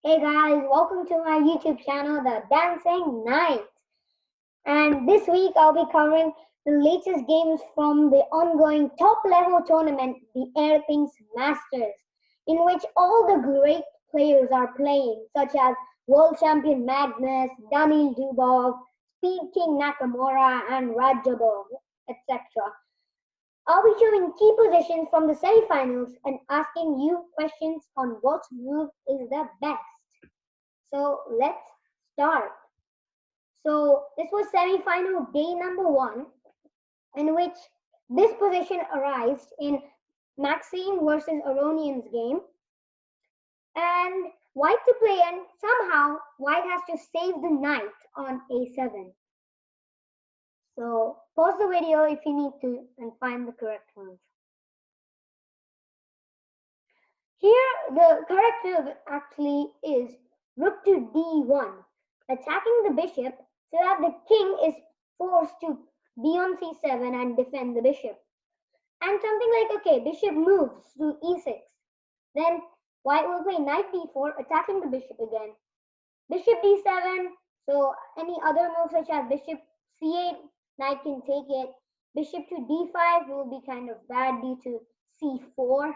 Hey guys, welcome to my YouTube channel, The Dancing Knight. And this week I'll be covering the latest games from the ongoing top level tournament, the Airthings Masters, in which all the great players are playing, such as World Champion Magnus, DANIIL Dubov, Speed King Nakamura, and Radjabov, etc. I'll be showing key positions from the semifinals and asking you questions on what move is the best. So let's start. So this was semi-final day number 1, in which this position arose in Maxime versus Aronian's game. And white to play, and somehow white has to save the knight on a7. So pause the video if you need to and find the correct move. Here the correct move actually is rook to d1, attacking the bishop so that the king is forced to be on c7 and defend the bishop. And something like, okay, bishop moves to e6. Then white will play knight d4, attacking the bishop again. Bishop d7, so any other move such as bishop c8, knight can take it. Bishop to d5 will be kind of bad due to c4.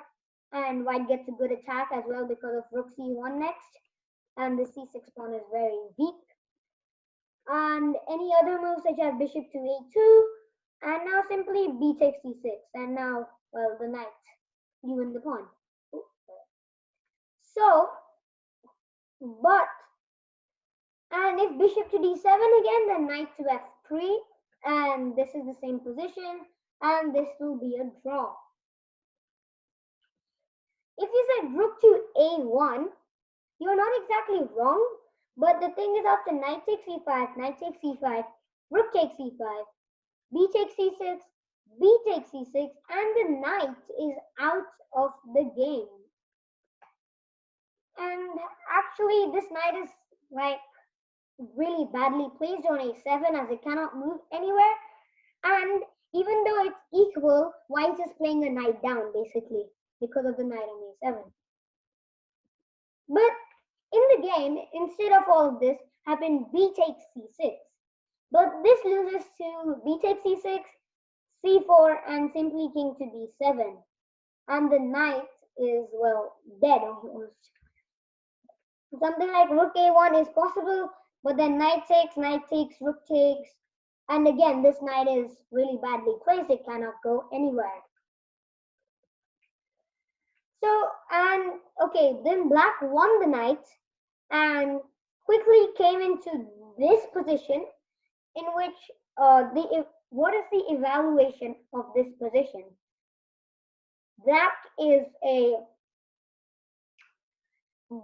And white gets a good attack as well because of rook c1 next. And the c6 pawn is very weak. And any other moves such as bishop to a2, and now simply b takes c6, and now, well, the knight, you win the pawn. So, and if bishop to d7 again, then knight to f3, and this is the same position, and this will be a draw. If you said rook to a1, you're not exactly wrong, but the thing is after knight takes c5, knight takes c5, rook takes c5, b takes c6, b takes c6, and the knight is out of the game. And actually this knight is like really badly placed on a7 as it cannot move anywhere. And even though it's equal, white is playing a knight down basically because of the knight on a7. But in the game, instead of all of this, happened b takes c6. But this loses to b takes c6, c4, and simply king to d7. And the knight is, well, dead almost. Something like rook a1 is possible, but then knight takes, rook takes. And again, this knight is really badly placed. It cannot go anywhere. So, and okay, then black won the knight and quickly came into this position in which what is the evaluation of this position? Black is a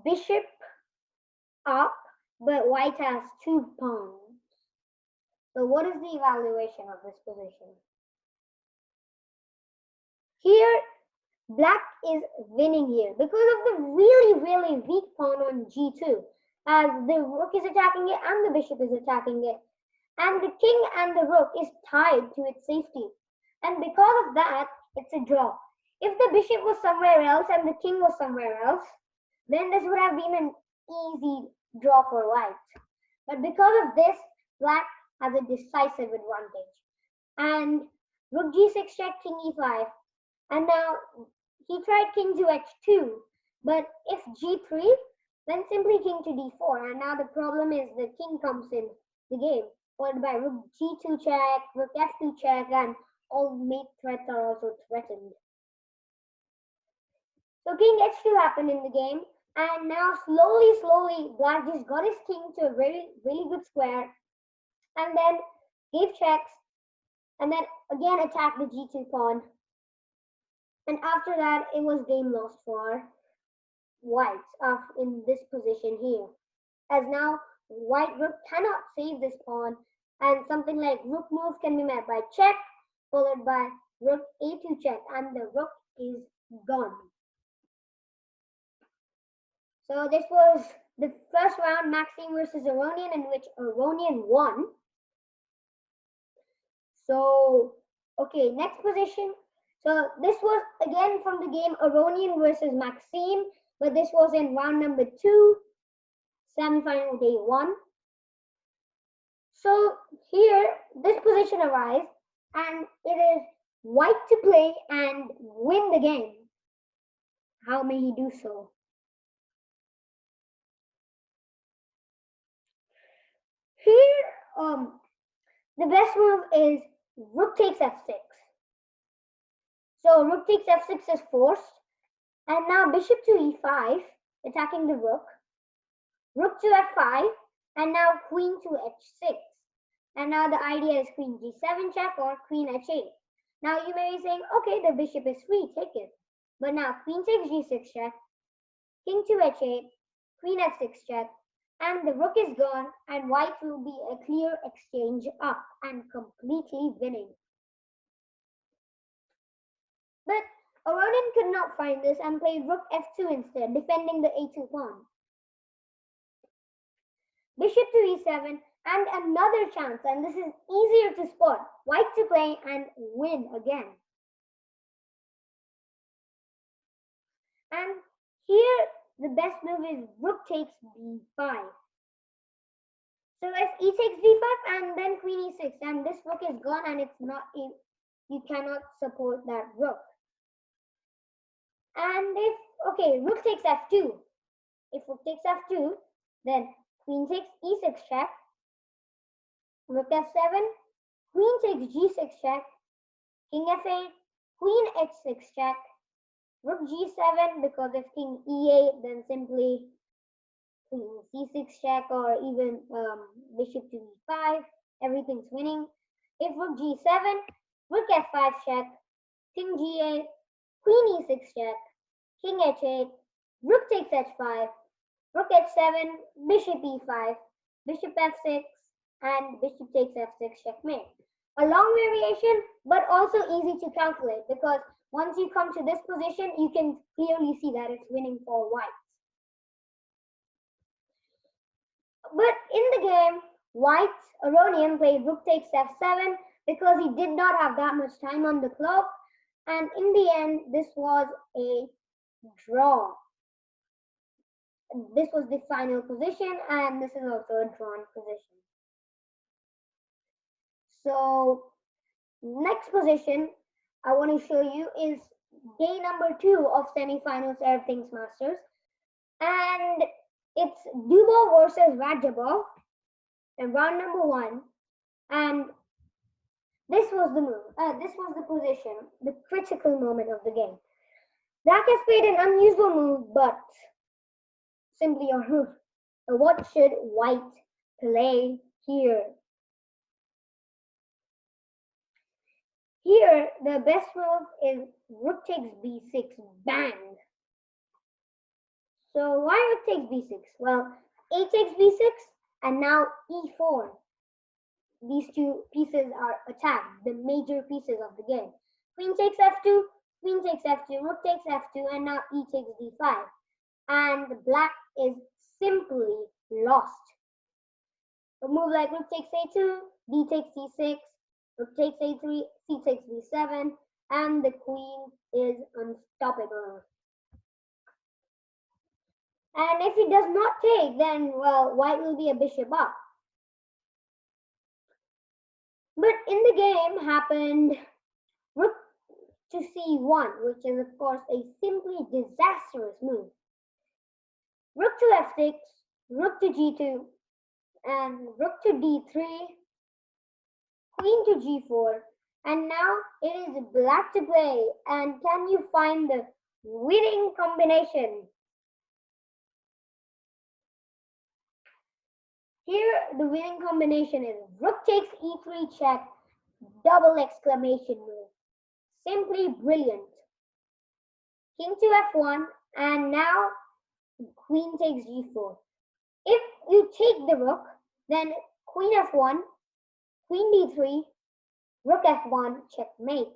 bishop up, but white has 2 pawns. So what is the evaluation of this position? Here, black is winning here because of the really weak pawn on g2, as the rook is attacking it and the bishop is attacking it, and the king and the rook is tied to its safety, and because of that it's a draw. If the bishop was somewhere else and the king was somewhere else, then this would have been an easy draw for white, but because of this, black has a decisive advantage. And rook g6 check, king e5, and now he tried king to h2, but if g3, then simply king to d4, and now the problem is the king comes in the game, followed by rook g2 check, rook f2 check, and all mate threats are also threatened. So king h2 happened in the game, and now slowly, black just got his king to a really good square, and then gave checks, and then again attacked the g2 pawn. And after that, it was game lost for white in this position here. As now, white rook cannot save this pawn, and something like rook move can be met by check, followed by rook a2 check, and the rook is gone. So this was the first round, Maxime versus Aronian, in which Aronian won. So, okay, next position. So this was again from the game Aronian versus Maxime, but this was in round number 2. semi-final day 1. So here, this position arrives, and it is white to play and win the game. How may he do so? Here, the best move is rook takes f6. So rook takes f6 is forced, and now bishop to e5, attacking the rook. Rook to f5, and now queen to h6. And now the idea is queen g7 check or queen h8. Now you may be saying, okay, the bishop is free, take it. But now queen takes g6 check, king to h8, queen f6 check, and the rook is gone, and white will be a clear exchange up and completely winning. But Aronian could not find this and played rook f2 instead, defending the a2 pawn. Bishop to e7, and another chance, and this is easier to spot. White to play and win again. And here the best move is rook takes b5. So if e takes d5 and then queen e6, and this rook is gone, and it's not, you cannot support that rook. And if, okay, rook takes f2. If rook takes f2, then queen takes e6 check, rook f7, queen takes g6 check, king f8, queen h6 check, rook g7, because if king e8, then simply queen c6 check, or even bishop to e5, everything's winning. If rook g7, rook f5 check, king g8, queen e6 check, king h8, rook takes h5, rook h7, bishop e5, bishop f6, and bishop takes f6 checkmate. A long variation, but also easy to calculate, because once you come to this position, you can clearly see that it's winning for white. But in the game, white's Aronian played rook takes f7 because he did not have that much time on the clock, and in the end, this was a draw. This was the final position, and this is also a drawn position. So next position I want to show you is day number 2 of semifinals Airthings Masters, and it's Dubov versus Radjabov in round number 1, and this was the move. This was the position, the critical moment of the game. Black has played an unusual move, but simply your move. So what should white play here? Here, the best move is rook takes b6, bang. So why rook takes b6? Well, a takes b6, and now e4. These two pieces are attacked, the major pieces of the game. Queen takes f2, queen takes f2, rook takes f2, and now e takes d5. And black is simply lost. A move like rook takes a2, d takes c6, rook takes a3, c takes b7, and the queen is unstoppable. And if he does not take, then, well, white will be a bishop up. But in the game happened rook to c1, which is, of course, a simply disastrous move. Rook to f6, rook to g2, and rook to d3, queen to g4, and now it is black to play. And can you find the winning combination? Here, the winning combination is rook takes e3 check, double exclamation move. Simply brilliant. King to f1, and now queen takes g4. If you take the rook, then queen f1, queen d3, rook f1, checkmate.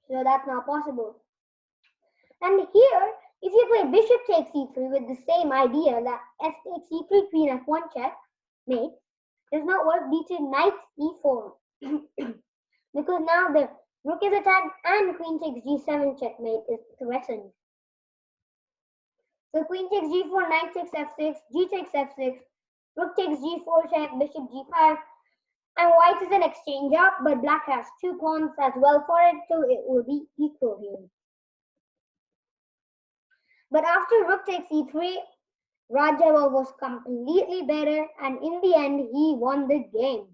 So that's not possible. And here, if you play bishop takes e3 with the same idea that f takes e3, queen f1 checkmate, does not work due to knight e4. Because now the rook is attacked and queen takes g7 checkmate is threatened. So queen takes g4, knight takes f6, g takes f6, rook takes g4 check, bishop g5, and white is an exchange up, but black has 2 pawns as well for it, so it will be equal here. But after rook takes e3, Radjabov was completely better, and in the end, he won the game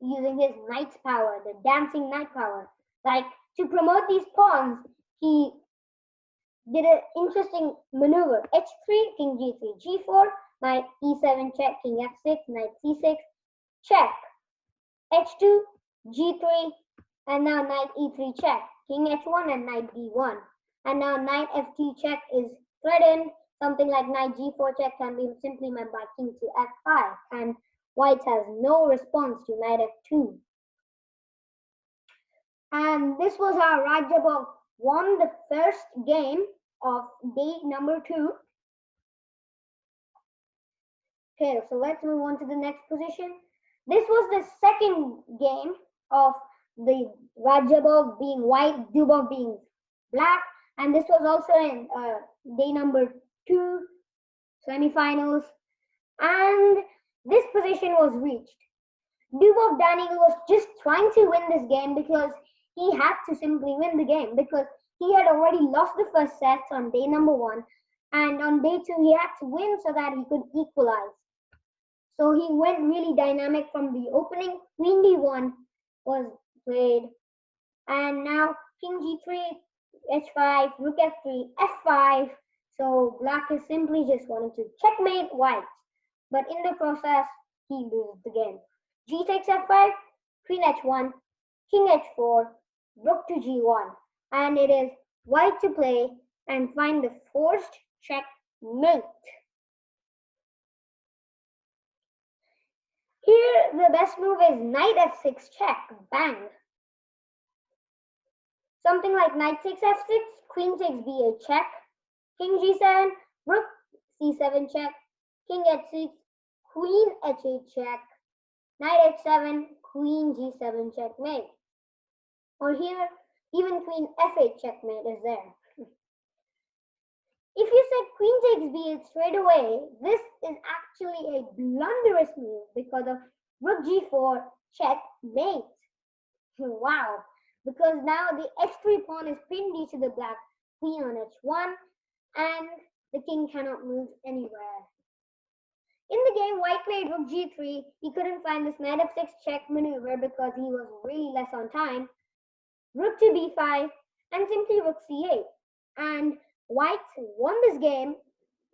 using his knight's power, the dancing knight power. Like, to promote these pawns, he did an interesting maneuver. h3, king g3, g4, knight e7 check, king f6, knight c6, check, h2, g3, and now knight e3 check, king h1 and knight d1. And now knight f2 check is threatened. Something like knight g4 check can be simply met by king to f5, and white has no response to knight f2. And this was how Radjabov won the first game of day number 2. Okay, so let's move on to the next position. This was the second game of the Radjabov being white, Dubov being black, and this was also in day number 2 semifinals, and this position was reached. Dubov DANIIL was just trying to win this game because he had to simply win the game because he had already lost the first set on day number 1, and on day 2 he had to win so that he could equalize. So he went really dynamic from the opening. Queen d1 was played, and now king g3, h5, rook f3, f5. So black is simply just wanting to checkmate white, but in the process he loses the game. G takes f5, queen h1, king h4, rook to g1, and it is white to play and find the forced checkmate. Here the best move is knight f6 check, bang. Something like knight takes f6, queen takes b8 check, king g7, rook c7 check, king h6, queen h8 check, knight h7, queen g7 checkmate. Or here, even queen f8 checkmate is there. If you said queen takes b8 straight away, this is actually a blunderous move because of rook g4 checkmate. Wow, because now the h3 pawn is pinned due to the black queen on h1, and the king cannot move anywhere. In the game, white played rook g3. He couldn't find this knight f6 check maneuver because he was really less on time. Rook to b5 and simply rook c8. And white won this game,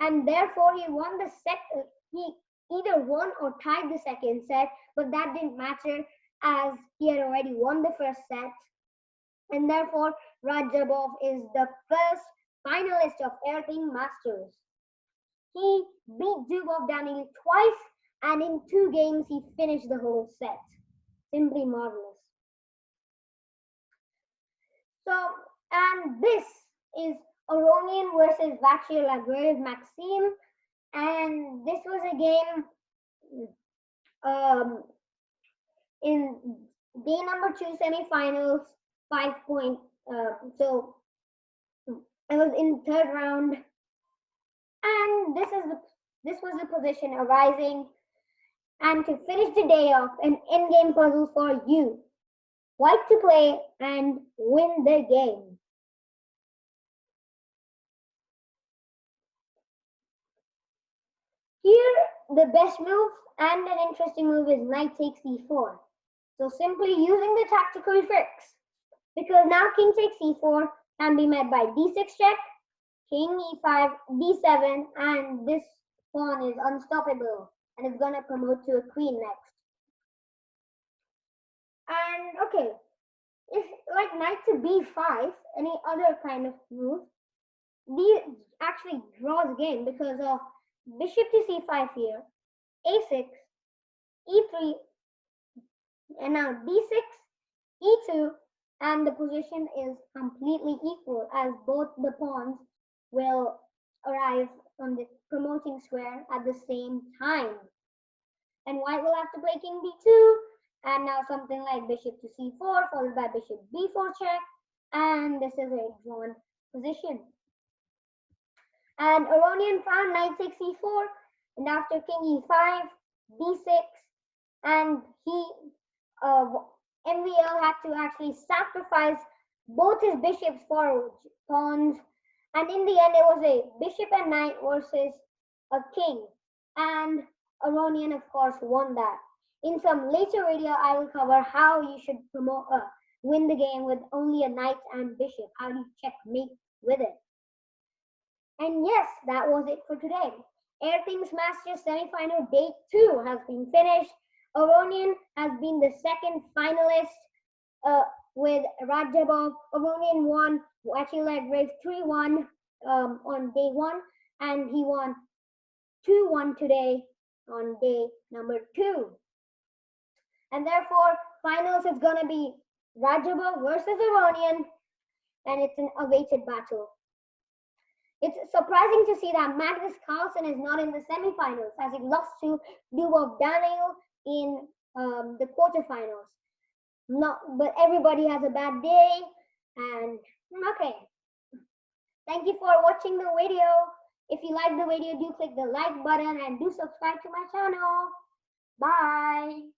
and therefore he won the he either won or tied the second set, but that didn't matter as he had already won the first set. And therefore, Radjabov is the first finalist of Airthings Masters. He beat Dubov DANIIL twice, and in 2 games he finished the whole set. Simply marvelous. So, and this is Aronian versus VACHIER-LAGRAVE MAXIME, and this was a game in day number 2 semifinals, 5 point. So I was in 3rd round, and this was the position arising. And to finish the day off, an endgame puzzle for you. White to play and win the game. Here, the best move and an interesting move is knight takes e4. So simply using the tactical tricks, because now king takes e4 can be met by d6 check, king e5, d7, and this pawn is unstoppable and is gonna promote to a queen next. And okay, if like knight to b5, any other kind of move, these actually draws game because of bishop to c5 here, a6, e3, and now d6, e2, and the position is completely equal as both the pawns will arrive on the promoting square at the same time. And white will have to play king d2, and now something like bishop to c4 followed by bishop b4 check, and this is a drawn position. And Aronian found knight 6 e4, and after king e5, d6, and MVL had to actually sacrifice both his bishops for pawns, and in the end it was a bishop and knight versus a king, and Aronian of course won that. In some later video, I will cover how you should win the game with only a knight and bishop. How do you checkmate with it? And yes, that was it for today. Airthings Masters Semifinal Day 2 has been finished. Aronian has been the second finalist with Radjabov. Aronian won VACHIER-LAGRAVE 3-1 on day 1, and he won 2-1 today on day number 2. And therefore, finals is going to be Radjabov versus Aronian, and it's an awaited battle. It's surprising to see that Magnus Carlsen is not in the semifinals, as he lost to Dubov DANIIL in the quarterfinals. But everybody has a bad day, and okay. Thank you for watching the video. If you like the video, do click the like button and do subscribe to my channel. Bye.